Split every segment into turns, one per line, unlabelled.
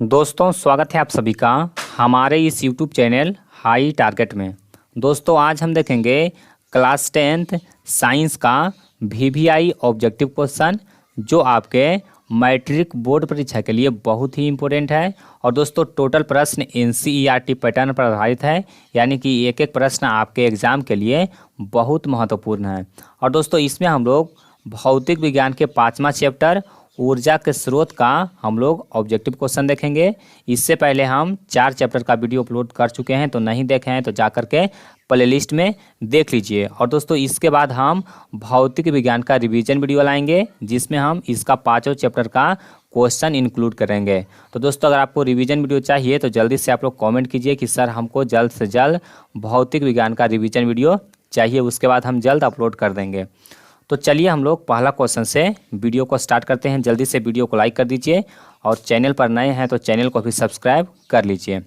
दोस्तों स्वागत है आप सभी का हमारे इस YouTube चैनल हाई टारगेट में। दोस्तों आज हम देखेंगे क्लास 10th साइंस का VVI ऑब्जेक्टिव क्वेश्चन जो आपके मैट्रिक बोर्ड परीक्षा के लिए बहुत ही इम्पोर्टेंट है। और दोस्तों टोटल प्रश्न NCERT पैटर्न पर आधारित है, यानी कि एक एक प्रश्न आपके एग्जाम के लिए बहुत महत्वपूर्ण है। और दोस्तों इसमें हम लोग भौतिक विज्ञान के 5वां चैप्टर ऊर्जा के स्रोत का हम लोग ऑब्जेक्टिव क्वेश्चन देखेंगे। इससे पहले हम 4 चैप्टर का वीडियो अपलोड कर चुके हैं, तो नहीं देखे हैं तो जा कर के प्लेलिस्ट में देख लीजिए। और दोस्तों इसके बाद हम भौतिक विज्ञान का रिवीजन वीडियो लाएंगे जिसमें हम इसका 5वां चैप्टर का क्वेश्चन इंक्लूड करेंगे। तो दोस्तों अगर आपको रिवीजन वीडियो चाहिए तो जल्दी से आप लोग कॉमेंट कीजिए कि सर हमको जल्द से जल्द भौतिक विज्ञान का रिवीजन वीडियो चाहिए, उसके बाद हम जल्द अपलोड कर देंगे। तो चलिए हम लोग पहला क्वेश्चन से वीडियो को स्टार्ट करते हैं। जल्दी से वीडियो को लाइक कर दीजिए और चैनल पर नए हैं तो चैनल को भी सब्सक्राइब कर लीजिए।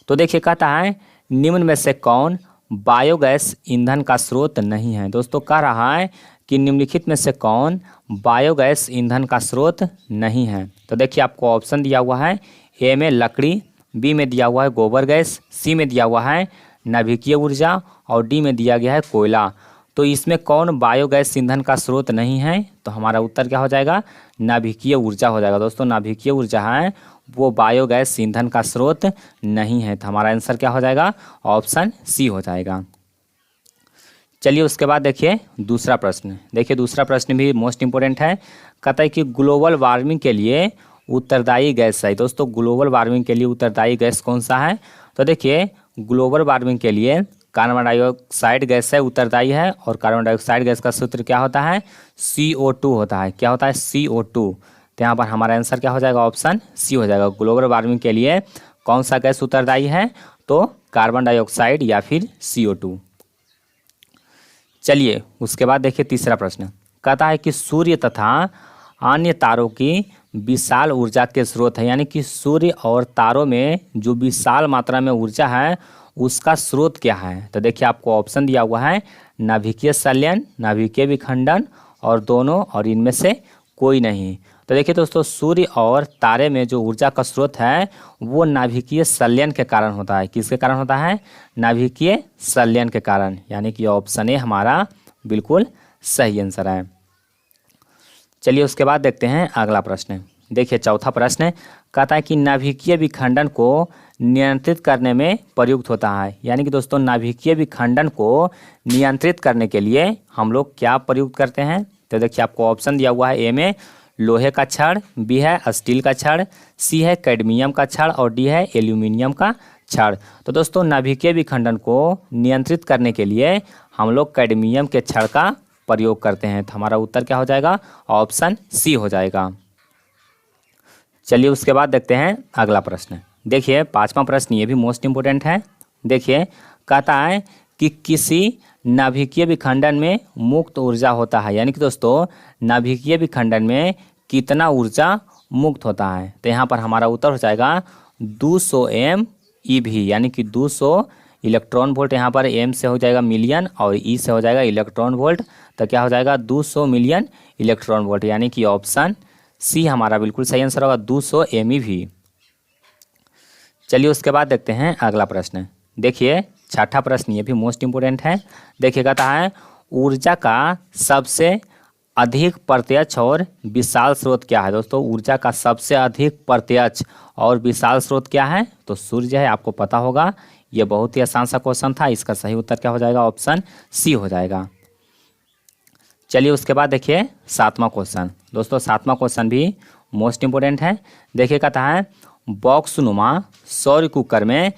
तो देखिए कहता है निम्न में से कौन बायोगैस ईंधन का स्रोत नहीं है। दोस्तों कह रहा है कि निम्नलिखित में से कौन बायोगैस ईंधन का स्रोत नहीं है। तो देखिए आपको ऑप्शन दिया हुआ है, ए में लकड़ी, बी में दिया हुआ है गोबर गैस, सी में दिया हुआ है नाभिकीय ऊर्जा और डी में दिया गया है कोयला। तो इसमें कौन बायोगैस ईंधन का स्रोत नहीं है, तो हमारा उत्तर क्या हो जाएगा, नाभिकीय ऊर्जा हो जाएगा। दोस्तों नाभिकीय ऊर्जा है वो बायोगैस ईंधन का स्रोत नहीं है, तो हमारा आंसर क्या हो जाएगा, ऑप्शन सी हो जाएगा। चलिए उसके बाद देखिए दूसरा प्रश्न। देखिए दूसरा प्रश्न भी मोस्ट इंपोर्टेंट है। कहता है कि ग्लोबल वार्मिंग के लिए उत्तरदायी गैस है। दोस्तों ग्लोबल वार्मिंग के लिए उत्तरदायी गैस कौन सा है, तो देखिए ग्लोबल वार्मिंग के लिए कार्बन डाइऑक्साइड गैस है उत्तरदायी है। और कार्बन डाइऑक्साइड गैस का सूत्र क्या होता है, CO2 होता है। क्या होता है, CO2। तो यहाँ पर हमारा आंसर क्या हो जाएगा, ऑप्शन सी हो जाएगा। ग्लोबल वार्मिंग के लिए कौन सा गैस उत्तरदायी है, तो कार्बन डाइऑक्साइड या फिर CO2। चलिए उसके बाद देखिए तीसरा प्रश्न। कहता है कि सूर्य तथा अन्य तारों की विशाल ऊर्जा के स्रोत है, यानी कि सूर्य और तारों में जो विशाल मात्रा में ऊर्जा है उसका स्रोत क्या है। तो देखिए आपको ऑप्शन दिया हुआ है नाभिकीय संलयन, नाभिकीय विखंडन और दोनों, और इनमें से कोई नहीं। तो देखिए दोस्तों सूर्य और तारे में जो ऊर्जा का स्रोत है वो नाभिकीय संलयन के कारण होता है। किसके कारण होता है, नाभिकीय संलयन के कारण, यानी कि ऑप्शन ए हमारा बिल्कुल सही आंसर है। चलिए उसके बाद देखते हैं अगला प्रश्न। देखिए चौथा प्रश्न कहता है कि नाभिकीय विखंडन को नियंत्रित करने में प्रयुक्त होता है, यानी कि दोस्तों नाभिकीय विखंडन को नियंत्रित करने के लिए हम लोग क्या प्रयुक्त करते हैं। तो देखिए आपको ऑप्शन दिया हुआ है, ए में लोहे का छड़, बी है स्टील का छड़, सी है कैडमियम का छड़ और डी है एल्यूमिनियम का छड़। तो दोस्तों नाभिकीय विखंडन को नियंत्रित करने के लिए हम लोग कैडमियम के छड़ का प्रयोग करते हैं। तो हमारा उत्तर क्या हो जाएगा, ऑप्शन सी हो जाएगा। चलिए उसके बाद देखते हैं अगला प्रश्न। देखिए 5वां प्रश्न ये भी मोस्ट इंपोर्टेंट है। देखिए कहता है कि किसी नाभिकीय विखंडन में मुक्त ऊर्जा होता है, यानी कि दोस्तों नाभिकीय विखंडन में कितना ऊर्जा मुक्त होता है। तो यहाँ पर हमारा उत्तर हो जाएगा 200 MeV, यानी कि 200 इलेक्ट्रॉन वोल्ट। यहाँ पर M से हो जाएगा मिलियन और E से हो जाएगा इलेक्ट्रॉन वोल्ट। तो क्या हो जाएगा, 200 मिलियन इलेक्ट्रॉन वोल्ट, यानी कि ऑप्शन सी हमारा बिल्कुल सही आंसर होगा, 200 MeV। चलिए उसके बाद देखते हैं अगला प्रश्न। देखिए छठा प्रश्न ये भी मोस्ट इंपोर्टेंट है। देखिए कहता है ऊर्जा का सबसे अधिक प्रत्यक्ष और विशाल स्रोत क्या है। दोस्तों ऊर्जा का सबसे अधिक प्रत्यक्ष और विशाल स्रोत क्या है, तो सूर्य है, आपको पता होगा। ये बहुत ही आसान सा क्वेश्चन था, इसका सही उत्तर क्या हो जाएगा, ऑप्शन सी हो जाएगा। चलिए उसके बाद देखिए 7वां क्वेश्चन। दोस्तों 7वां क्वेश्चन भी मोस्ट इंपोर्टेंट है। देखिए कहता है बॉक्सनुमा सौर कुकर में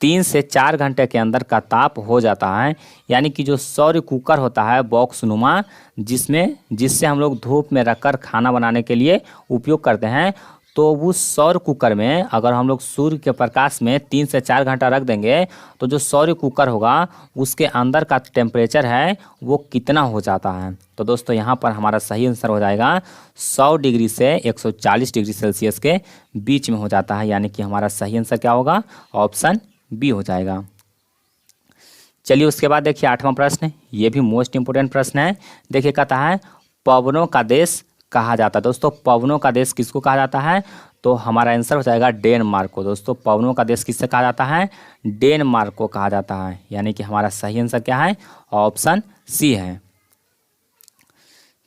3 से 4 घंटे के अंदर का ताप हो जाता है, यानी कि जो सौर कुकर होता है बॉक्सनुमा जिससे हम लोग धूप में रखकर खाना बनाने के लिए उपयोग करते हैं, तो उस सौर कुकर में अगर हम लोग सूर्य के प्रकाश में 3 से 4 घंटा रख देंगे तो जो सौर कुकर होगा उसके अंदर का टेम्परेचर है वो कितना हो जाता है। तो दोस्तों यहाँ पर हमारा सही आंसर हो जाएगा 100 डिग्री से 140 डिग्री सेल्सियस के बीच में हो जाता है, यानी कि हमारा सही आंसर क्या होगा, ऑप्शन बी हो जाएगा। चलिए उसके बाद देखिए 8वां प्रश्न, ये भी मोस्ट इंपोर्टेंट प्रश्न है। देखिए कहता है पवनों का देश कहा जाता है। दोस्तों पवनों का देश किसको कहा जाता है, तो हमारा आंसर हो जाएगा डेनमार्क को। दोस्तों पवनों का देश किससे कहा जाता है? डेनमार्क को कहा जाता है, यानी कि हमारा सही आंसर क्या है? ऑप्शन सी है।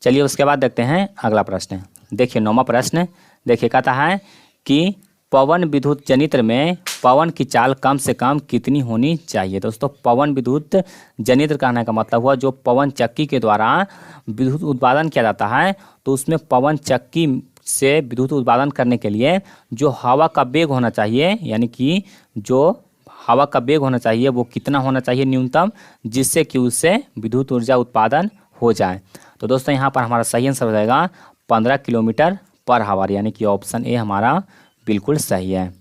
चलिए उसके बाद देखते हैं अगला प्रश्न। देखिए 9वां प्रश्न, देखिए कहता है कि पवन विद्युत जनित्र में पवन की चाल कम से कम कितनी होनी चाहिए? दोस्तों पवन विद्युत जनित्र कहने का मतलब हुआ जो पवन चक्की के द्वारा विद्युत उत्पादन किया जाता है, तो उसमें पवन चक्की से विद्युत उत्पादन करने के लिए जो हवा का वेग होना चाहिए, यानी कि जो हवा का वेग होना चाहिए वो कितना होना चाहिए न्यूनतम, जिससे कि उससे विद्युत ऊर्जा उत्पादन हो जाए। तो दोस्तों यहाँ पर हमारा सही आंसर हो जाएगा 15 किलोमीटर पर आवर, यानी कि ऑप्शन ए हमारा बिल्कुल सही है।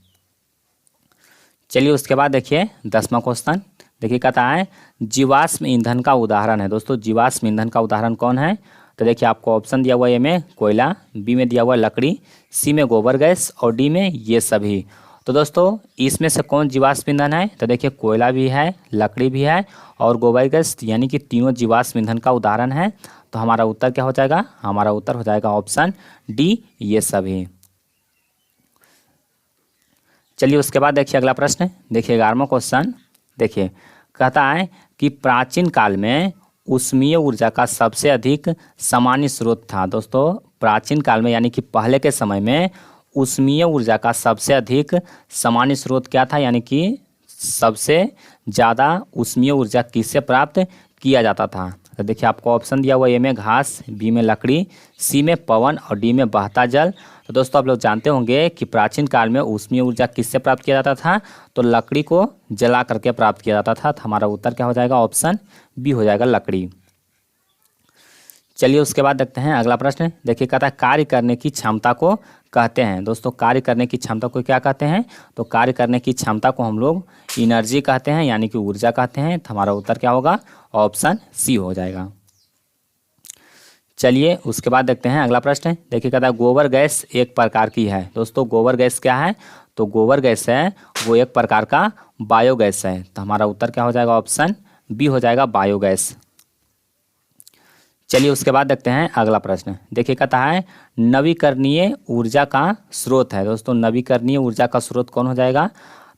चलिए उसके बाद देखिए 10वां क्वेश्चन, देखिए कहता है जीवाश्म ईंधन का उदाहरण है। दोस्तों जीवाश्म ईंधन का उदाहरण कौन है? तो देखिए आपको ऑप्शन दिया हुआ है ए में कोयला, बी में दिया हुआ है लकड़ी, सी में गोबर गैस और डी में ये सभी। तो दोस्तों इसमें से कौन जीवाश्म ईंधन है? तो देखिए कोयला भी है, लकड़ी भी है और गोबर गैस, यानी कि तीनों जीवाश्म ईंधन का उदाहरण है। तो हमारा उत्तर क्या हो जाएगा? हमारा उत्तर हो जाएगा ऑप्शन डी ये सभी। चलिए उसके बाद देखिए अगला प्रश्न, देखिए 11वां क्वेश्चन, देखिए कहता है कि प्राचीन काल में ऊष्मीय ऊर्जा का सबसे अधिक सामान्य स्रोत था। दोस्तों प्राचीन काल में यानी कि पहले के समय में ऊष्मीय ऊर्जा का सबसे अधिक सामान्य स्रोत क्या था, यानी कि सबसे ज़्यादा ऊष्मीय ऊर्जा किससे प्राप्त किया जाता था? तो देखिए आपको ऑप्शन दिया हुआ ए में घास, बी में लकड़ी, सी में पवन और डी में बहता जल। तो दोस्तों आप लोग जानते होंगे कि प्राचीन काल में ऊष्मीय ऊर्जा किससे प्राप्त किया जाता था? तो लकड़ी को जला करके प्राप्त किया जाता था। तो हमारा उत्तर क्या हो जाएगा? ऑप्शन बी हो जाएगा लकड़ी। चलिए उसके बाद देखते हैं अगला प्रश्न, देखिए कहता है कार्य करने की क्षमता को कहते हैं। दोस्तों कार्य करने की क्षमता को क्या कहते हैं? तो कार्य करने की क्षमता को हम लोग एनर्जी कहते हैं, यानी कि ऊर्जा कहते हैं। तो हमारा उत्तर क्या होगा? ऑप्शन सी हो जाएगा। चलिए उसके बाद देखते हैं अगला प्रश्न, देखिए कहता है गोबर गैस एक प्रकार की है। दोस्तों गोबर गैस क्या है? तो गोबर गैस है वो एक प्रकार का बायोगैस है। तो हमारा उत्तर क्या हो जाएगा? ऑप्शन बी हो जाएगा बायोगैस। चलिए उसके बाद देखते हैं अगला प्रश्न, देखिए कहता है नवीकरणीय ऊर्जा का स्रोत है। दोस्तों नवीकरणीय ऊर्जा का स्रोत कौन हो जाएगा?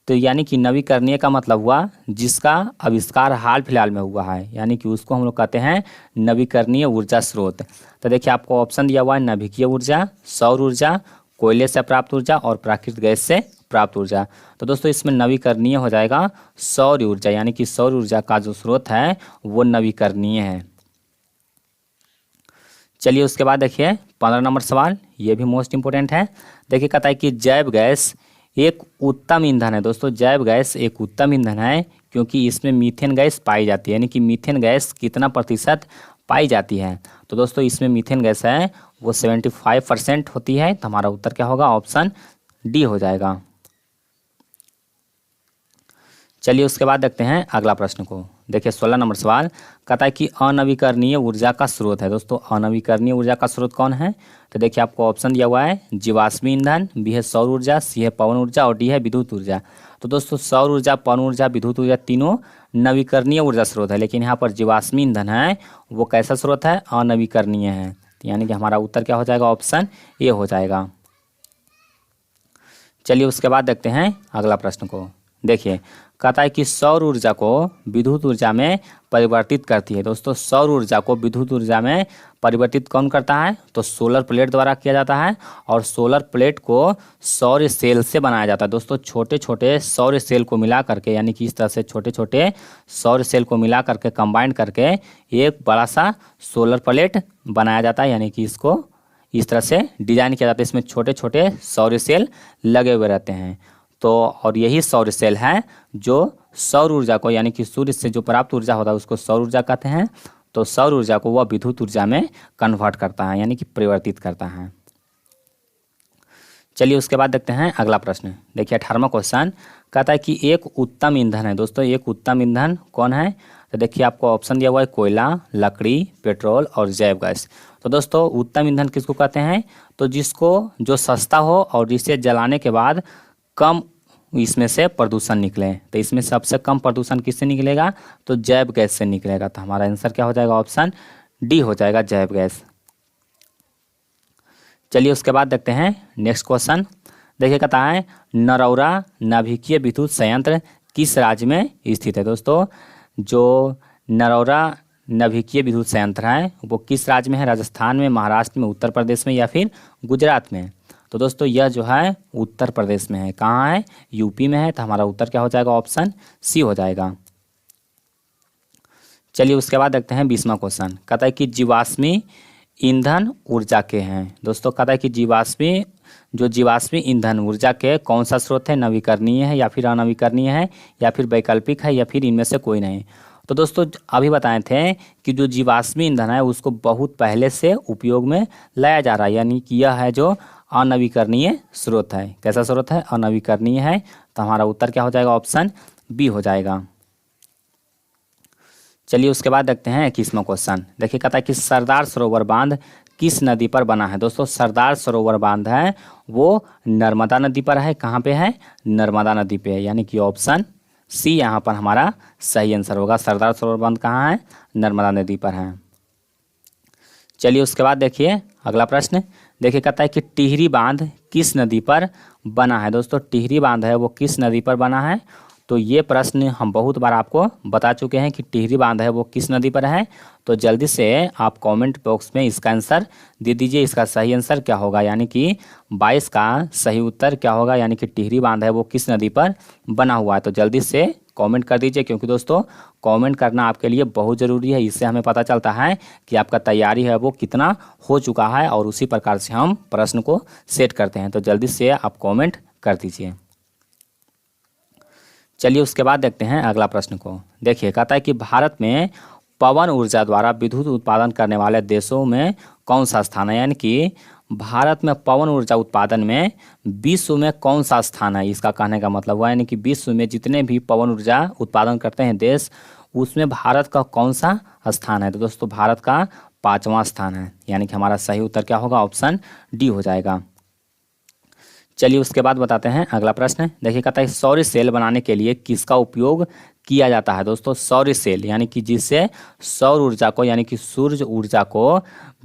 तो यानी कि नवीकरणीय का मतलब हुआ जिसका आविष्कार हाल फिलहाल में हुआ है, यानी कि उसको हम लोग कहते हैं नवीकरणीय ऊर्जा स्रोत। तो देखिए आपको ऑप्शन दिया हुआ है नाभिकीय ऊर्जा, सौर ऊर्जा, कोयले से प्राप्त ऊर्जा और प्राकृतिक गैस से प्राप्त ऊर्जा। तो दोस्तों इसमें नवीकरणीय हो जाएगा सौर ऊर्जा, यानी कि सौर ऊर्जा का जो स्रोत है वो नवीकरणीय है। चलिए उसके बाद देखिए 15 नंबर सवाल, ये भी मोस्ट इंपोर्टेंट है। देखिए कहता है कि जैव गैस एक उत्तम ईंधन है। दोस्तों जैव गैस एक उत्तम ईंधन है क्योंकि इसमें मीथेन गैस पाई जाती है, यानी कि मीथेन गैस कितना प्रतिशत पाई जाती है? तो दोस्तों इसमें मीथेन गैस है वो 75% होती है। तो हमारा उत्तर क्या होगा? ऑप्शन डी हो जाएगा। चलिए उसके बाद देखते हैं अगला प्रश्न को, देखिए 16 नंबर सवाल कहता है कि अनवीकरणीय ऊर्जा का स्रोत है। दोस्तों अनवीकरणीय ऊर्जा का स्रोत कौन है? तो देखिए आपको ऑप्शन दिया हुआ है जीवाश्मी ईंधन, बी है सौर ऊर्जा, सी है पवन ऊर्जा और डी है विद्युत ऊर्जा। तो दोस्तों सौर ऊर्जा, पवन ऊर्जा, विद्युत ऊर्जा तीनों नवीकरणीय ऊर्जा स्रोत है, लेकिन यहाँ पर जीवाश्मी ईंधन है वो कैसा स्रोत है? अनवीकरणीय है। यानी कि हमारा उत्तर क्या हो जाएगा? ऑप्शन ए हो जाएगा। चलिए उसके बाद देखते हैं अगला प्रश्न को, देखिए कहता है कि सौर ऊर्जा को विद्युत ऊर्जा में परिवर्तित करती है। दोस्तों सौर ऊर्जा को विद्युत ऊर्जा में परिवर्तित कौन करता है? तो सोलर प्लेट द्वारा किया जाता है और सोलर प्लेट को सौर सेल से बनाया जाता है। दोस्तों छोटे छोटे सौर सेल को मिला करके, यानी कि इस तरह से छोटे छोटे सौर सेल को मिला करके कंबाइन करके एक बड़ा सा सोलर प्लेट बनाया जाता है, यानी कि इसको इस तरह से डिजाइन किया जाता है। इसमें छोटे छोटे सौर सेल लगे हुए रहते हैं। तो और यही सौर सेल है जो सौर ऊर्जा को, यानी कि सूर्य से जो प्राप्त ऊर्जा होता है उसको सौर ऊर्जा कहते हैं। तो सौर ऊर्जा को वह विद्युत ऊर्जा में कन्वर्ट करता है, यानी कि परिवर्तित करता है। चलिए उसके बाद देखते हैं अगला प्रश्न, देखिए 18वां क्वेश्चन कहता है कि एक उत्तम ईंधन है। दोस्तों एक उत्तम ईंधन कौन है? तो देखिए आपको ऑप्शन दिया हुआ है कोयला, लकड़ी, पेट्रोल और जैव गैस। तो दोस्तों उत्तम ईंधन किसको कहते हैं? तो जिसको जो सस्ता हो और जिसे जलाने के बाद कम इसमें से प्रदूषण निकले। तो इसमें सबसे कम प्रदूषण किससे निकलेगा? तो जैव गैस से निकलेगा। तो हमारा आंसर क्या हो जाएगा? ऑप्शन डी हो जाएगा जैव गैस। चलिए उसके बाद देखते हैं नेक्स्ट क्वेश्चन, देखिए कहता है नरौरा नाभिकीय विद्युत संयंत्र किस राज्य में स्थित है। दोस्तों जो नरौरा नाभिकीय विद्युत संयंत्र है वो किस राज्य में है, राजस्थान में, महाराष्ट्र में, उत्तर प्रदेश में या फिर गुजरात में। तो दोस्तों यह जो है उत्तर प्रदेश में है। कहाँ है, यूपी में है। तो हमारा उत्तर क्या हो जाएगा, ऑप्शन सी हो जाएगा। चलिए उसके बाद देखते हैं 20वां क्वेश्चन। कहता है कि जीवाश्मी ईंधन ऊर्जा के हैं। दोस्तों कहता है कि जीवाश्मी ईंधन ऊर्जा के कौन सा स्रोत है, नवीकरणीय है या फिर अनवीकरणीय है या फिर वैकल्पिक है या फिर इनमें से कोई नहीं। तो दोस्तों अभी बताए थे कि जो जीवाश्मी ईंधन है उसको बहुत पहले से उपयोग में लाया जा रहा है, यानी कि यह है जो अनवीकरणीय स्रोत है। कैसा स्रोत है, अनवीकरणीय है। तो हमारा उत्तर क्या हो जाएगा, ऑप्शन बी हो जाएगा। चलिए उसके बाद देखते हैं 21वां क्वेश्चन। देखिए कहता है कि सरदार सरोवर बांध किस नदी पर बना है। दोस्तों सरदार सरोवर बांध है वो नर्मदा नदी पर है। कहाँ पे है, नर्मदा नदी पे है, यानी कि ऑप्शन सी यहाँ पर हमारा सही आंसर होगा। सरदार सरोवर बांध कहाँ है, नर्मदा नदी पर है। चलिए उसके बाद देखिए अगला प्रश्न। देखिए कहता है कि टिहरी बांध किस नदी पर बना है। दोस्तों टिहरी बांध है वो किस नदी पर बना है। तो ये प्रश्न हम बहुत बार आपको बता चुके हैं कि टिहरी बांध है वो किस नदी पर है। तो जल्दी से आप कमेंट बॉक्स में इसका आंसर दे दीजिए। इसका सही आंसर क्या होगा, यानी कि 22 का सही उत्तर क्या होगा, यानी कि टिहरी बांध है वो किस नदी पर बना हुआ है। तो जल्दी से कमेंट कर दीजिए, क्योंकि दोस्तों कमेंट करना आपके लिए बहुत ज़रूरी है। इससे हमें पता चलता है कि आपका तैयारी है वो कितना हो चुका है और उसी प्रकार से हम प्रश्न को सेट करते हैं। तो जल्दी से आप कमेंट कर दीजिए। चलिए उसके बाद देखते हैं अगला प्रश्न को। देखिए कहता है कि भारत में पवन ऊर्जा द्वारा विद्युत उत्पादन करने वाले देशों में कौन सा स्थान है, यानी कि भारत में पवन ऊर्जा उत्पादन में विश्व में कौन सा स्थान है। इसका कहने का मतलब हुआ यानी कि विश्व में जितने भी पवन ऊर्जा उत्पादन करते हैं देश, उसमें भारत का कौन सा स्थान है। तो दोस्तों भारत का 5वां स्थान है, यानी कि हमारा सही उत्तर क्या होगा, ऑप्शन डी हो जाएगा। चलिए उसके बाद बताते हैं अगला प्रश्न। देखिए कहता है सौर सेल बनाने के लिए किसका उपयोग किया जाता है। दोस्तों सौर सेल यानी कि जिससे सौर ऊर्जा को यानी कि सूर्य ऊर्जा को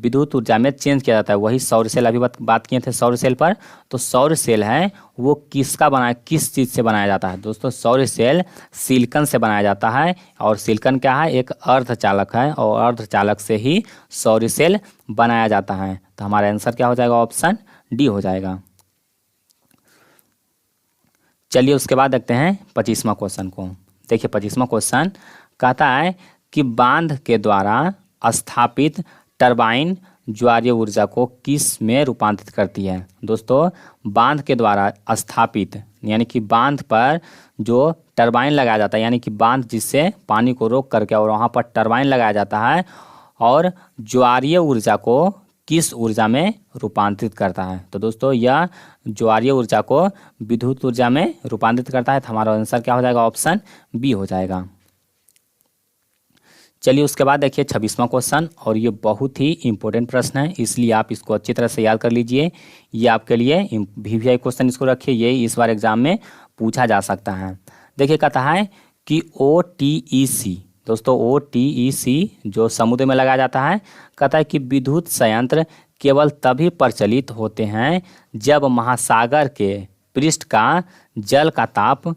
विद्युत ऊर्जा में चेंज किया जाता है, वही सौर सेल। अभी बात किए थे सौर सेल पर। तो सौर सेल है वो किस चीज़ से बनाया जाता है। दोस्तों सौर सेल सिलिकॉन से बनाया जाता है, और सिलिकॉन क्या है, एक अर्धचालक है, और अर्धचालक से ही सौर सेल बनाया जाता है। तो हमारा आंसर क्या हो जाएगा, ऑप्शन डी हो जाएगा। चलिए उसके बाद देखते हैं 25वां क्वेश्चन को। देखिए 25वां क्वेश्चन कहता है कि बांध के द्वारा स्थापित टरबाइन ज्वारीय ऊर्जा को किस में रूपांतरित करती है। दोस्तों बांध के द्वारा स्थापित यानी कि बांध पर जो टरबाइन लगाया जाता है, यानी कि बांध जिससे पानी को रोक करके और वहाँ पर टरबाइन लगाया जाता है, और ज्वारीय ऊर्जा को किस ऊर्जा में रूपांतरित करता है। तो दोस्तों यह ज्वारीय ऊर्जा को विद्युत ऊर्जा में रूपांतरित करता है। तो हमारा आंसर क्या हो जाएगा, ऑप्शन बी हो जाएगा। चलिए उसके बाद देखिए 26वां क्वेश्चन, और ये बहुत ही इंपॉर्टेंट प्रश्न है, इसलिए आप इसको अच्छी तरह से याद कर लीजिए। ये आपके लिए VVI क्वेश्चन इसको रखिए, ये इस बार एग्जाम में पूछा जा सकता है। देखिए कहता है कि OTEC, दोस्तों OTEC जो समुद्र में लगाया जाता है, कहता है कि विद्युत संयंत्र केवल तभी प्रचलित होते हैं जब महासागर के पृष्ठ का जल का ताप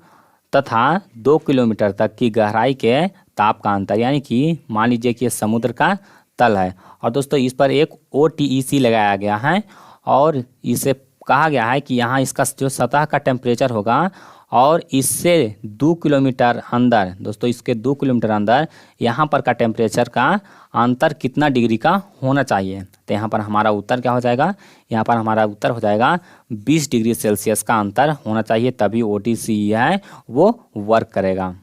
तथा 2 किलोमीटर तक की गहराई के ताप का अंतर, यानी कि मान लीजिए कि समुद्र का तल है, और दोस्तों इस पर एक OTEC लगाया गया है, और इसे कहा गया है कि यहाँ इसका जो सतह का टेम्परेचर होगा, और इससे 2 किलोमीटर अंदर, दोस्तों इसके 2 किलोमीटर अंदर यहाँ पर का टेम्परेचर का अंतर कितना डिग्री का होना चाहिए। तो यहाँ पर हमारा उत्तर क्या हो जाएगा, यहाँ पर हमारा उत्तर हो जाएगा 20 डिग्री सेल्सियस का अंतर होना चाहिए, तभी OTEC है वो वर्क करेगा।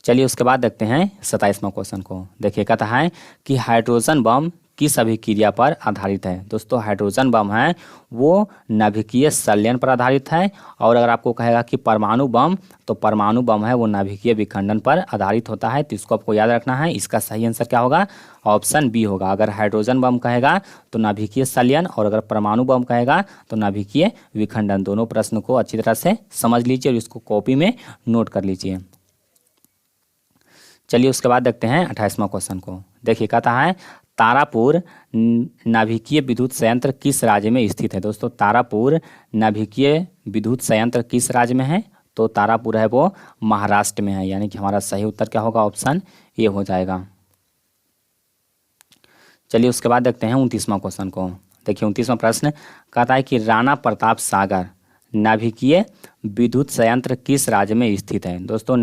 चलिए उसके बाद देखते हैं 27वां क्वेश्चन को। देखिए कहता है कि हाइड्रोजन बम किस अभिक्रिया पर आधारित है। दोस्तों हाइड्रोजन बम है वो नाभिकीय संलयन पर आधारित है, और अगर आपको कहेगा कि परमाणु बम, तो परमाणु बम है वो नाभिकीय विखंडन पर आधारित होता है। तो इसको आपको याद रखना है। इसका सही आंसर क्या होगा, ऑप्शन बी होगा। अगर हाइड्रोजन बम कहेगा तो नाभिकीय संलयन, और अगर परमाणु बम कहेगा तो नाभिकीय विखंडन। दोनों प्रश्न को अच्छी तरह से समझ लीजिए और इसको कॉपी में नोट कर लीजिए। चलिए उसके बाद देखते हैं 28वां क्वेश्चन को। देखिए कहता है तारापुर नाभिकीय विद्युत संयंत्र किस राज्य में स्थित है? दोस्तों तारापुर नाभिकीय विद्युत संयंत्र किस राज्य में है? तो तारापुर है वो महाराष्ट्र में है, यानी कि हमारा सही उत्तर क्या होगा? ऑप्शन ए हो जाएगा। चलिए उसके बाद देखते हैं 29वां क्वेश्चन को। देखिए 29वां प्रश्न कहता है कि राणा प्रताप सागर नाभिकीय विद्युत संयंत्र किस राज्य में स्थित है? दोस्तों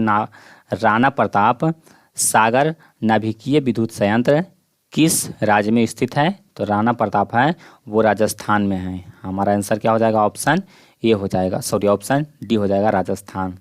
राणा प्रताप सागर नाभिकीय विद्युत संयंत्र किस राज्य में स्थित है? तो राणा प्रताप है वो राजस्थान में है। हमारा आंसर क्या हो जाएगा? ऑप्शन ए हो जाएगा, सॉरी ऑप्शन डी हो जाएगा, राजस्थान।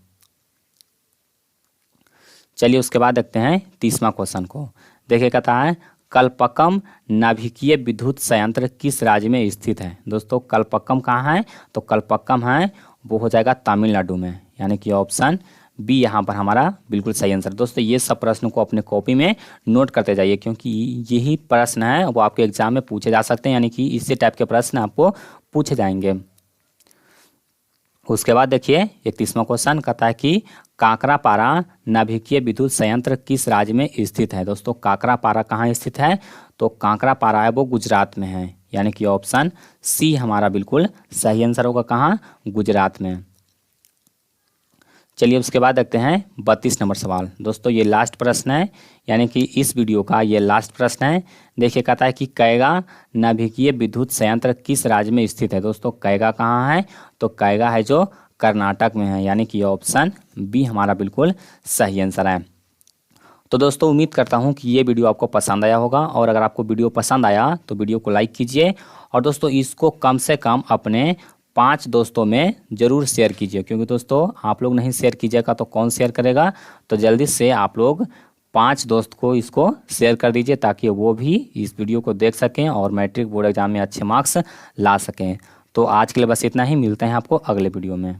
चलिए उसके बाद देखते हैं 30वां क्वेश्चन को। देखिए कहता है कल्पक्कम नाभिकीय विद्युत संयंत्र किस राज्य में स्थित है? दोस्तों कल्पक्कम कहाँ है? तो कल्पक्कम है वो हो जाएगा तमिलनाडु में, यानी कि ऑप्शन बी यहाँ पर हमारा बिल्कुल सही आंसर। दोस्तों ये सब प्रश्न को अपने कॉपी में नोट करते जाइए, क्योंकि यही प्रश्न है वो आपके एग्जाम में पूछे जा सकते हैं, यानी कि इसी टाइप के प्रश्न आपको पूछे जाएंगे। उसके बाद देखिए 31वां क्वेश्चन कहता है कि काकरापारा नाभिकीय विद्युत संयंत्र किस राज्य में स्थित है? दोस्तों काकरापारा कहाँ स्थित है? तो काकरापारा है वो गुजरात में है, यानी कि ऑप्शन सी हमारा बिल्कुल सही आंसर होगा। कहाँ? गुजरात में। चलिए उसके बाद देखते हैं 32 नंबर सवाल। दोस्तों ये लास्ट प्रश्न है, यानी कि इस वीडियो का ये लास्ट प्रश्न है। देखिए कहता है कि कैगा नाभिकीय विद्युत संयंत्र किस राज्य में स्थित है? दोस्तों कैगा कहाँ है? तो कैगा है जो कर्नाटक में है, यानी कि ऑप्शन बी हमारा बिल्कुल सही आंसर है। तो दोस्तों उम्मीद करता हूँ कि ये वीडियो आपको पसंद आया होगा, और अगर आपको वीडियो पसंद आया तो वीडियो को लाइक कीजिए, और दोस्तों इसको कम से कम अपने 5 दोस्तों में ज़रूर शेयर कीजिए, क्योंकि दोस्तों आप लोग नहीं शेयर कीजिएगा तो कौन शेयर करेगा। तो जल्दी से आप लोग 5 दोस्त को इसको शेयर कर दीजिए, ताकि वो भी इस वीडियो को देख सकें और मैट्रिक बोर्ड एग्जाम में अच्छे मार्क्स ला सकें। तो आज के लिए बस इतना ही, मिलते हैं आपको अगले वीडियो में।